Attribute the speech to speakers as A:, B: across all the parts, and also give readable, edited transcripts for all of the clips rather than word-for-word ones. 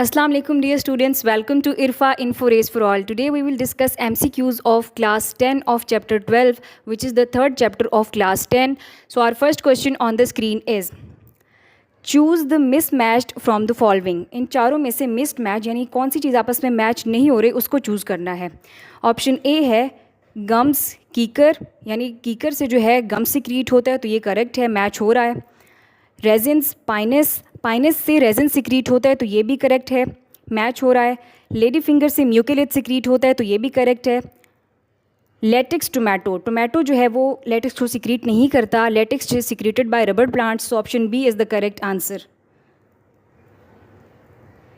A: Assalamu alaikum dear students, welcome to IRFA Info Race for All. Today we will discuss MCQs of class 10 of chapter 12, which is the third chapter of class 10. So our first question on the screen is, choose the mismatched from the following. इन चारों में से mismatch यानी कौन सी चीज़ आपस में match नहीं हो रही उसको चूज़ करना है. ऑप्शन ए है गम्स कीकर, यानी कीकर से जो है गम सिक्रीट होता है, तो ये करेक्ट है, मैच हो रहा है. रेजिन्स पाइनस, पाइनस से रेजिन सिक्रीट होता है, तो ये भी करेक्ट है, मैच हो रहा है. लेडी फिंगर से म्यूकेलेट सिक्रीट होता है, तो ये भी करेक्ट है. लेटेक्स टोमेटो, टोमेटो जो है वो लेटेक्स को सिक्रीट नहीं करता, latex is secreted by rubber plants, so option B is the correct answer.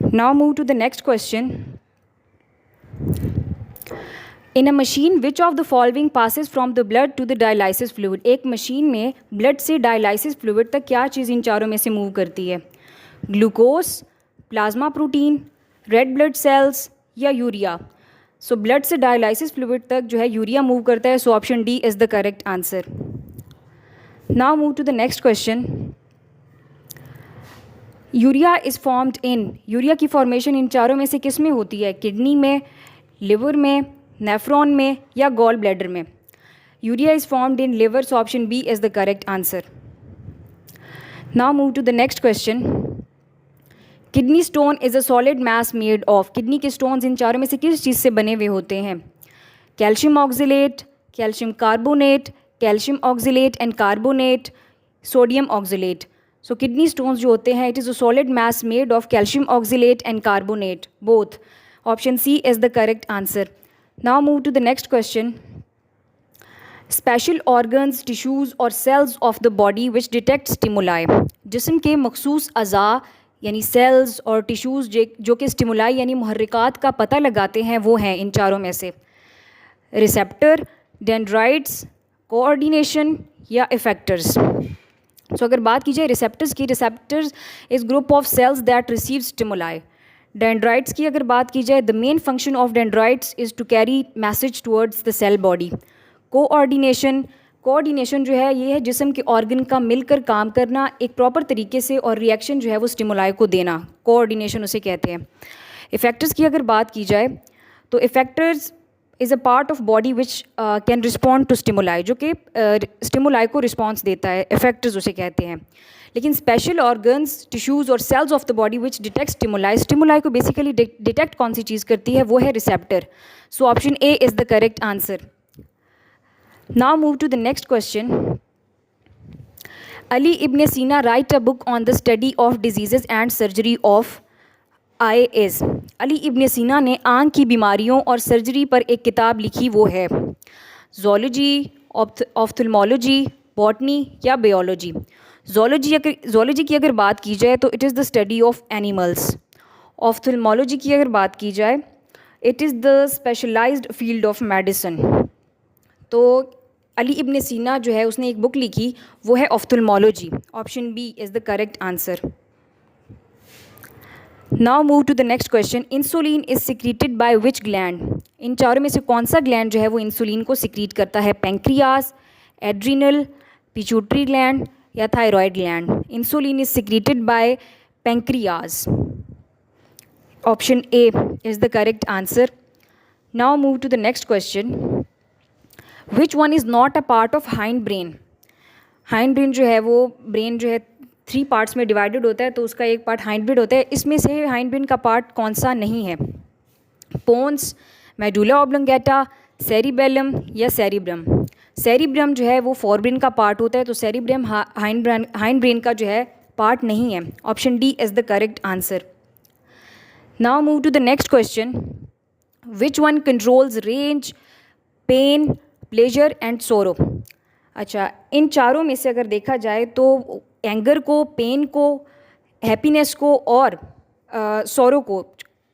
A: Now move to the next question. In a machine which of the following passes from the blood to the dialysis fluid. एक machine में blood से dialysis fluid तक क्या चीज़ इन चारों में से move करती है? Glucose, plasma protein, red blood cells या यूरिया. सो ब्लड से डायलाइसिस फ्लूइड तक जो है यूरिया मूव करता है, so option D is the correct answer. Now move to the next question. Urea is formed in, urea की formation इन चारों में से किस में होती है? किडनी में, लिवर में, नेफ्रॉन में या गॉल ब्लैडर में? Urea is formed in liver, so option B is the correct answer. Now move to the next question. Kidney stone is a solid mass made of. Kidney के stones इन चारों में से किस चीज़ से बने हुए होते हैं? Calcium oxalate, calcium carbonate, calcium oxalate and carbonate, sodium oxalate. So kidney stones जो होते हैं, it is a solid mass made of calcium oxalate and carbonate, both. Option C is the correct answer. Now move to the next question. Special organs, tissues और cells of the body which detect stimuli. जिस्म के मखसूस अज़ा यानी sales और tissues जो कि stimuli यानी मुहर्रिकात का पता लगाते हैं, वो हैं इन चारों में से रिसेप्टर, डेंड्राइट्स, कोऑर्डिनेशन या इफेक्टर्स. सो अगर बात की जाए रिसेप्टर्स की, receptors is group of cells that receive stimuli. Dendrites की अगर बात की जाए, the main function of dendrites is to carry message towards the cell body. Coordination, coordination जो है ये है जिस्म के ऑर्गन का मिलकर काम करना एक प्रॉपर तरीके से, और रिएक्शन जो है वो स्टिमुलाई को देना, कोऑर्डिनेशन उसे कहते हैं. इफेक्टर्स की अगर बात की जाए तो effectors is a part of body which can respond to stimuli, जो कि स्टिमुलाई को रिस्पॉन्स देता है, इफेक्टर्स उसे कहते हैं. लेकिन स्पेशल ऑर्गन्स, टिश्यूज़ और cells of the body which detect stimuli, stimuli को बेसिकली डिटेक्ट कौन सी चीज़ करती है? वो है receptor. So option A is the correct answer. Now move to the next question. Ali ibn Sina write a book on the study of diseases and surgery of eye is. Ali ibn Sina ने आँख की बीमारियों और surgery पर एक किताब लिखी, वो है जोलॉजी, ऑफ्थल्मोलॉजी, बॉटनी या बायोलॉजी. जोलॉजी की अगर बात की जाए तो it is the study of animals. Ophthalmology की अगर बात की जाए, it is the specialized field of medicine. तो अली इब्न सीना जो है उसने एक बुक लिखी, वो है ophthalmology. Option B is the correct answer. Now move to the next question. Insulin is secreted by which gland. इन चारों में से कौन सा ग्लैंड जो है वो इंसुलिन को सिक्रीट करता है? पैंक्रियास, एड्रिनल, पिट्यूटरी ग्लैंड या thyroid gland? Insulin is secreted by pancreas. Option A is the correct answer. Now move to the next question. Which one is not a part of hind brain. Hind brain जो है वो, brain जो है 3 parts में divided होता है, तो उसका एक पार्ट हाइंड ब्रेन होता है. इसमें से हाइंड ब्रेन का पार्ट कौन सा नहीं है? पोन्स, मेडुला ऑब्लंगेटा, सेरिबेलम या सेरिब्रम? सेरिब्रम जो है वो फोरब्रेन का पार्ट होता है, तो सेरिब्रम हाइंड ब्रेन का जो है पार्ट नहीं है. Option D is the correct answer. Now move to the next question. Which one controls range, pain, pleasure and sorrow. अच्छा, इन चारों में से अगर देखा जाए तो एंगर को, पेन को, हैप्पीनेस को और सोरो को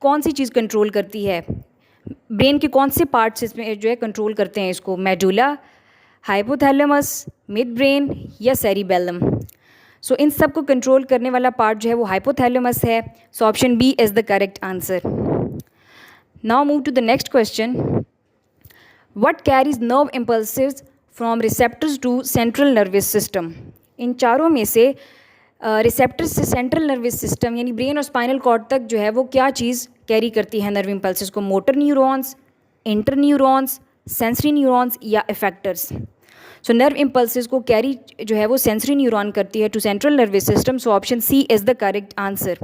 A: कौन सी चीज़ कंट्रोल करती है? ब्रेन के कौन से पार्ट्स इसमें जो है कंट्रोल करते हैं इसको? मेडुला, हाइपोथैलेमस, मिड ब्रेन या सेरिबेलम? सो इन सब को कंट्रोल करने वाला पार्ट जो है वो हाइपोथैलेमस है. So option B is the correct answer. Now move to the next question. What carries nerve impulses from receptors to central nervous system. इन चारों में से रिसेप्टर से सेंट्रल नर्वस सिस्टम यानी ब्रेन और स्पाइनल कॉर्ड तक जो है वो क्या चीज़ कैरी करती है नर्व इम्पल्सेस को? Motor neurons, inter neurons, sensory neurons या इफेक्टर्स? सो नर्व इम्पल्सेस को कैरी जो है वो सेंसरी न्यूरॉन करती है to central nervous system. So option C is the correct answer.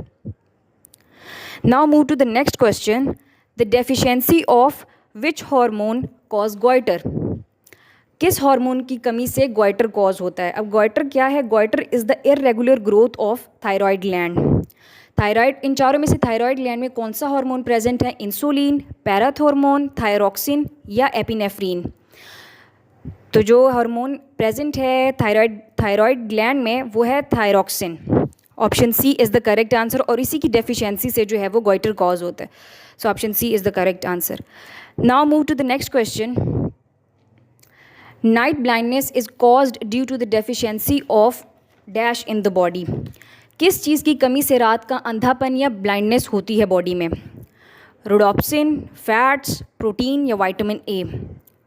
A: Now move to the next question. The deficiency of which hormone cause goitre? किस hormone की कमी से गोइटर कॉज होता है? अब गोइटर क्या है? Goitre is the irregular growth of thyroid gland. Thyroid, इन चारों में से थायराइड ग्लैंड में कौन सा हार्मोन प्रेजेंट है? इंसुलिन, पैराथॉर्मोन, थायरॉक्सिन या एपिनेफ्रीन? तो जो हार्मोन प्रेजेंट है थायराइड ग्लैंड में वो है thyroxine. Option C is the correct answer. और इसी की डेफिशिएंसी से जो है वो गोइटर कॉज होता है. So option C is the correct answer. Now move to the next question. Night blindness is caused due to the deficiency of dash in the body. किस चीज़ की कमी से रात का अंधापन या ब्लाइंडनेस होती है बॉडी में? रोडोप्सिन, फैट्स, प्रोटीन या विटामिन ए?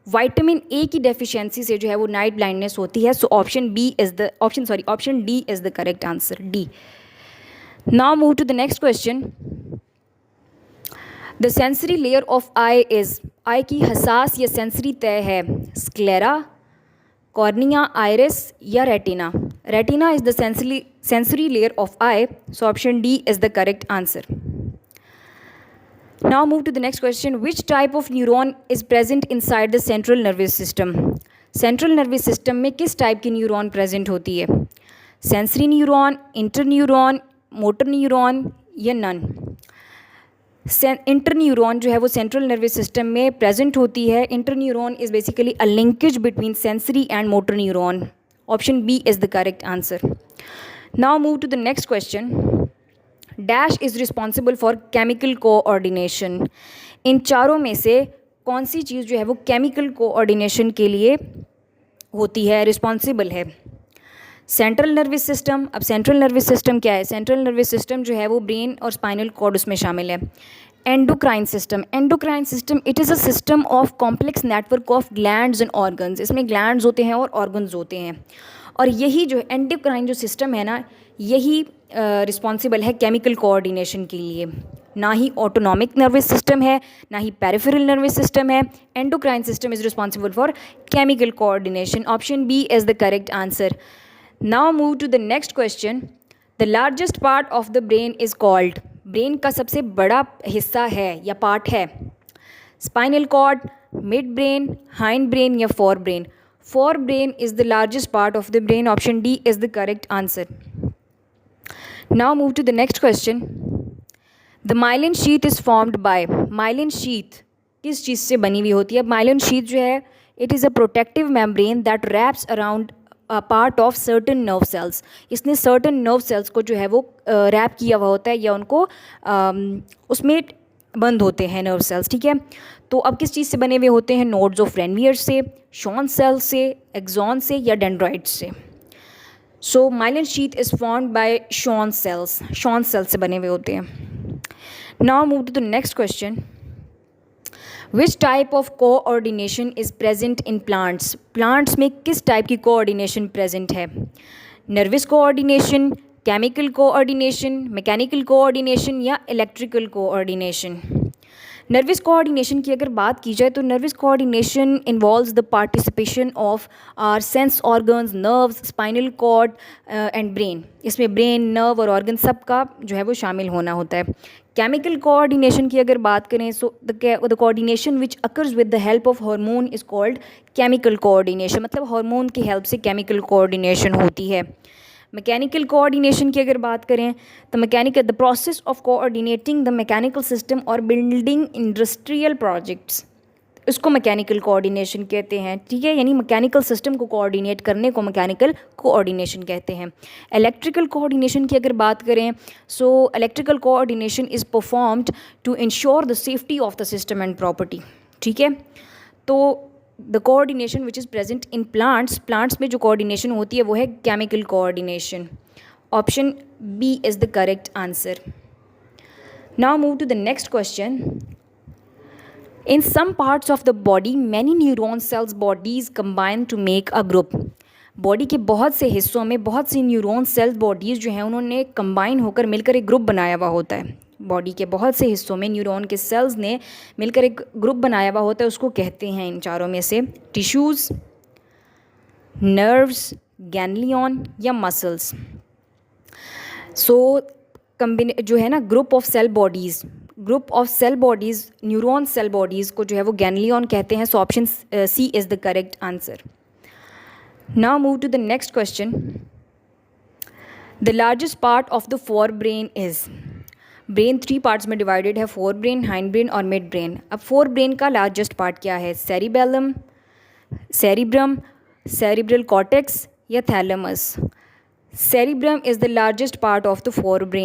A: विटामिन ए की डेफिशिएंसी से जो है वो नाइट ब्लाइंडनेस होती है. So option D is the correct answer. D. Now move to the next question. The sensory layer of eye is. Eye की हसास या सेंसरी तय है स्क्लेरा, कॉर्निया, आइरिस या retina? Retina is the sensory layer of eye. So option D is the correct answer. Now move to the next question. Which type of neuron is present inside the central nervous system? Central nervous system में किस type की neuron present होती है? Sensory neuron, interneuron, motor neuron या none? Interneuron जो है वो central nervous system में प्रेजेंट होती है. Interneuron is basically a linkage between sensory and motor neuron. Option B is the correct answer. Now move to the next question. Dash is responsible for chemical coordination. इन चारों में से कौन सी चीज़ जो है वो केमिकल कोऑर्डिनेशन के लिए होती है, रिस्पॉन्सिबल है? Central nervous system. अब सेंट्रल नर्वस सिस्टम क्या है? सेंट्रल नर्वस सिस्टम जो है वो ब्रेन और स्पाइनल कॉर्ड उसमें शामिल है. Endocrine system. Endocrine system it is a system of complex network of glands and organs. इसमें ग्लैंड्स होते हैं और ऑर्गन्स होते हैं. और यही जो एंडोक्राइन जो सिस्टम है ना, यही रिस्पॉन्सिबल है केमिकल कोऑर्डिनेशन के लिए. ना ही ऑटोनॉमिक नर्वस सिस्टम है, ना ही पेरिफेरल नर्वस सिस्टम है. Endocrine system is responsible for chemical coordination. Option B is the correct answer. Now move to the next question. The largest part of the brain is called. Brain का सबसे बड़ा हिस्सा है या part है? Spinal cord, midbrain, hind brain या forebrain? Fore brain is the largest part of the brain. Option D is the correct answer. Now move to the next question. The myelin sheath is formed by. myelin sheath किस चीज़ से बनी हुई होती है? myelin sheath जो है it is a protective membrane that wraps around a part of certain nerve cells. इसने certain nerve cells को जो है वो रैप किया हुआ होता है या उनको उसमें बंद होते हैं nerve cells. ठीक है. तो अब किस चीज़ से बने हुए होते हैं? nodes of Ranvier से, Schwann cells से, axon से या dendrites से? So myelin sheath is formed by Schwann cells. Schwann cells से बने हुए होते हैं. Now move to the next question. Which type of coordination is present in plants? Plants में किस टाइप की कोऑर्डिनेशन प्रेजेंट है? Nervous coordination, chemical coordination, mechanical coordination या इलेक्ट्रिकल कोऑर्डिनेशन? नर्वस कोऑर्डिनेशन की अगर बात की जाए तो nervous coordination involves the participation of our sense organs, nerves, spinal cord and brain. इसमें ब्रेन, नर्व और ऑर्गन सब का जो है वो शामिल होना होता है. केमिकल कोऑर्डिनेशन की अगर बात करें so the coordination which occurs with the help of hormone is called chemical coordination. मतलब हार्मोन की हेल्प से केमिकल कोऑर्डिनेशन होती है. मैकेनिकल कोऑर्डिनेशन की अगर बात करें तो the process of coordinating the mechanical system और बिल्डिंग इंडस्ट्रियल प्रोजेक्ट्स, इसको मैकेनिकल कोऑर्डिनेशन कहते हैं. ठीक है, यानी मैकेनिकल सिस्टम को कोऑर्डिनेट करने को मैकेनिकल कोऑर्डिनेशन कहते हैं. इलेक्ट्रिकल कोऑर्डिनेशन की अगर बात करें so electrical coordination is performed to ensure the safety of the system and property. ठीक है, तो the coordination which is present in plants में जो कोऑर्डिनेशन होती है वो है chemical coordination. Option B is the correct answer. Now move to the next question. In some parts of the body, many neuron cells bodies combine to make a group. Body के बहुत से हिस्सों में बहुत सी न्यूरॉन सेल्स बॉडीज़ जो हैं उन्होंने combine होकर मिलकर एक ग्रुप बनाया हुआ होता है। बॉडी के बहुत से हिस्सों में न्यूरॉन के सेल्स ने मिलकर एक ग्रुप बनाया हुआ होता है, उसको कहते हैं इन चारों में से टिश्यूज़, नर्व्स, गैंग्लियन या मसल्स। सो जो है ना group of cell bodies neuron cell bodies को जो है वो गैंग्लियन कहते हैं। So option C is the correct answer. Now move to the next question. The largest part of the fore brain is. Brain 3 parts में divided है, fore brain, hind brain और mid brain. अब fore brain का largest part क्या है? Cerebellum, cerebrum, cerebral cortex या thalamus. Cerebrum is the largest part of the fore brain.